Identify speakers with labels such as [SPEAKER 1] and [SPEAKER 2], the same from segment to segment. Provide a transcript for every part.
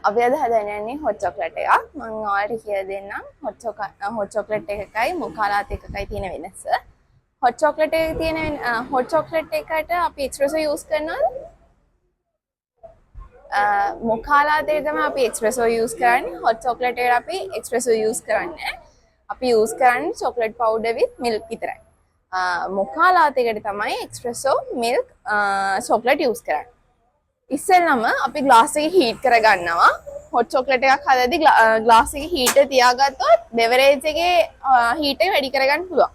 [SPEAKER 1] අපි අද හදන්න යන්නේ හොට් චොක්ලට් එකක්. මම ඔයාලට කියලා දෙන්නම් හොට් චොක්ලට් එකකයි මොකා ලාට් එකකයි තියෙන වෙනස. හොට් චොක්ලට් එකේ තියෙන හොට් චොක්ලට් එකට අපි එක්ස්ප්‍රෙසෝ යූස් කරනවා. මොකා ලාට් එක තමයි අපි එක්ස්ප්‍රෙසෝ යූස් කරන්නේ. හොට් චොක්ලට් එකට අපි එක්ස්ප්‍රෙසෝ යූස් කරන්නේ. අපි යූස් කරන්නේ චොක්ලට් පවුඩර් with milk විතරයි. මොකා ලාට් එකට තමයි එක්ස්ප්‍රෙසෝ milk චොක්ලට් යූස් කරන්නේ. ඉස්සෙල්ලම අපි ග්ලාස් එක හීට් කරගන්නවා. හොට් චොක්ලට් එකක් හදද්දි ග්ලාස් එක හීට් එක තියාගත්තොත් බෙවරේජ් එකේ හීට් එක වැඩි කරගන්න පුළුවන්.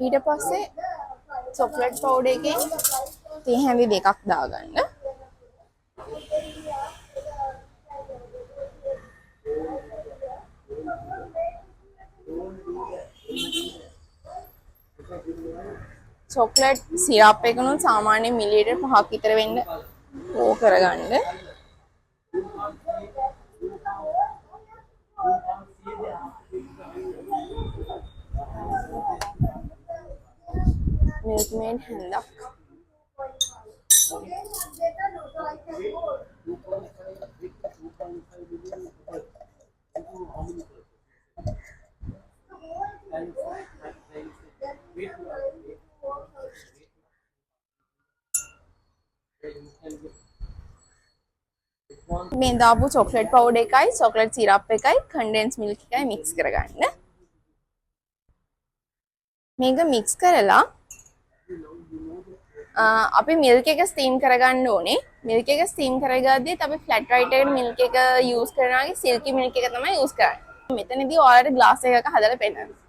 [SPEAKER 1] ඊට පස්සේ චොක්ලට් පවුඩර් එකෙන් තේ හැඳි දෙකක් දාගන්න. චොක්ලට් සිරප් එකනොත් සාමාන්‍ය මිලිලීටර් 5ක් විතර වෙන්න ඕ කරගන්න. මිල්ක් මේඩ් හැන්දක්. මේ දාපු චොක්ලට් පවුඩර් එකයි චොක්ලට් සිරප් එකයි කන්ඩෙන්ස් මිල්ක් එකයි මික්ස් කරගන්න. මේක මික්ස් කරලා අපි මිල්ක් එක ස්ටීම් කරගන්න ඕනේ. මිල්ක් එක ස්ටීම් කරගද්දිත් අපි ෆ්ලැට් රයිට් එකට මිල්ක් එක යූස් කරනවා. සිල්කි මිල්ක් එක තමයි යූස් කරන්නේ. මෙතනදී ඔයාලට ග්ලාස් එකක හදලා පෙන්නනවා.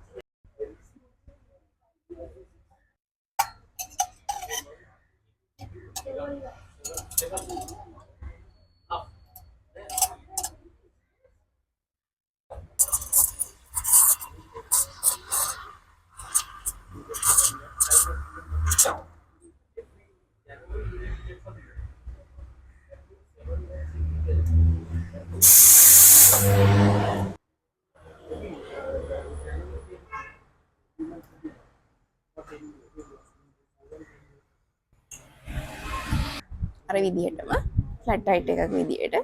[SPEAKER 1] අර විදිහටම ෆ්ලැට් රයිට් එකක විදිහට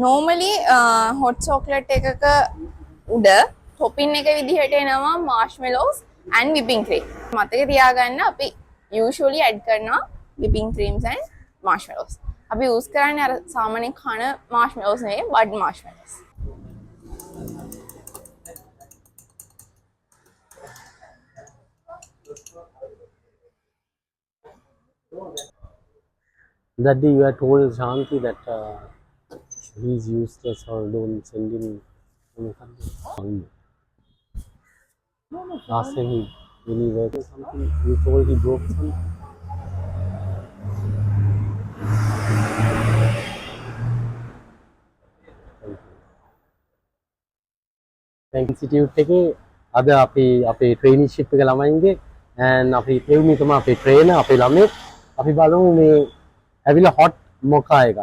[SPEAKER 1] normally hot chocolate එකක උඩ topping එක විදිහට එනවා marshmallows and whipping cream. මතක තියාගන්න අපි usually add කරනවා whipping creams and marshmallows. අපි use කරන්නේ අර සාමාන්‍ය කන marshmallows නෙවෙයි bud marshmallows.
[SPEAKER 2] That day you had told Shanti that he's useless or don't send him anything. Last time when he worked or something, you told he broke something. Institute එකේ අද අපේ traineeship එක ළමයින්ගේ and අපි එවුනි තමයි අපේ trainer අපේ ළමයි අපි බලමු මේ ඇවිල්ලා hot mocha එක.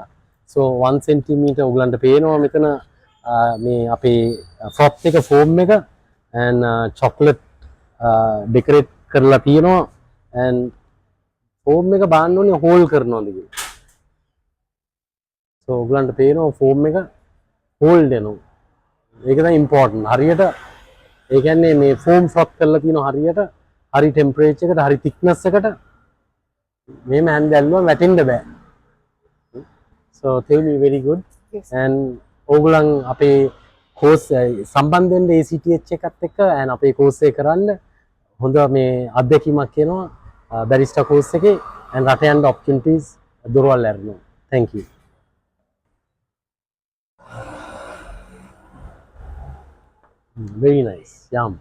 [SPEAKER 2] So 1 cm ඔයගලන්ට පේනවා මෙතන මේ අපේ froth එක foam එක and chocolate decorate කරලා තියෙනවා and foam එක බාන්න ඕනේ hole කරනවාද කියලා. So ඔයගලන්ට පේනවා foam එක hold වෙනවා. ඒක තමයි important. හරියට ඒ කියන්නේ මේ foam froth කරලා තියෙනවා හරියට හරි temperature එකට හරි thickness එකට මේ මෑන් දැල්ලුවා වැටෙන්න බෑ. So they will be very good.
[SPEAKER 1] Yes.
[SPEAKER 2] And ඕගොල්ලන් අපේ course සම්බන්ධ වෙන්න ACTH එකත් එක්ක and අපේ course එක කරන්න හොඳ මේ අත්දැකීමක් එනවා barista course එකේ and රට යන්න opportunities දොරවල් ඇරෙනවා. Thank you. Very nice. Yum.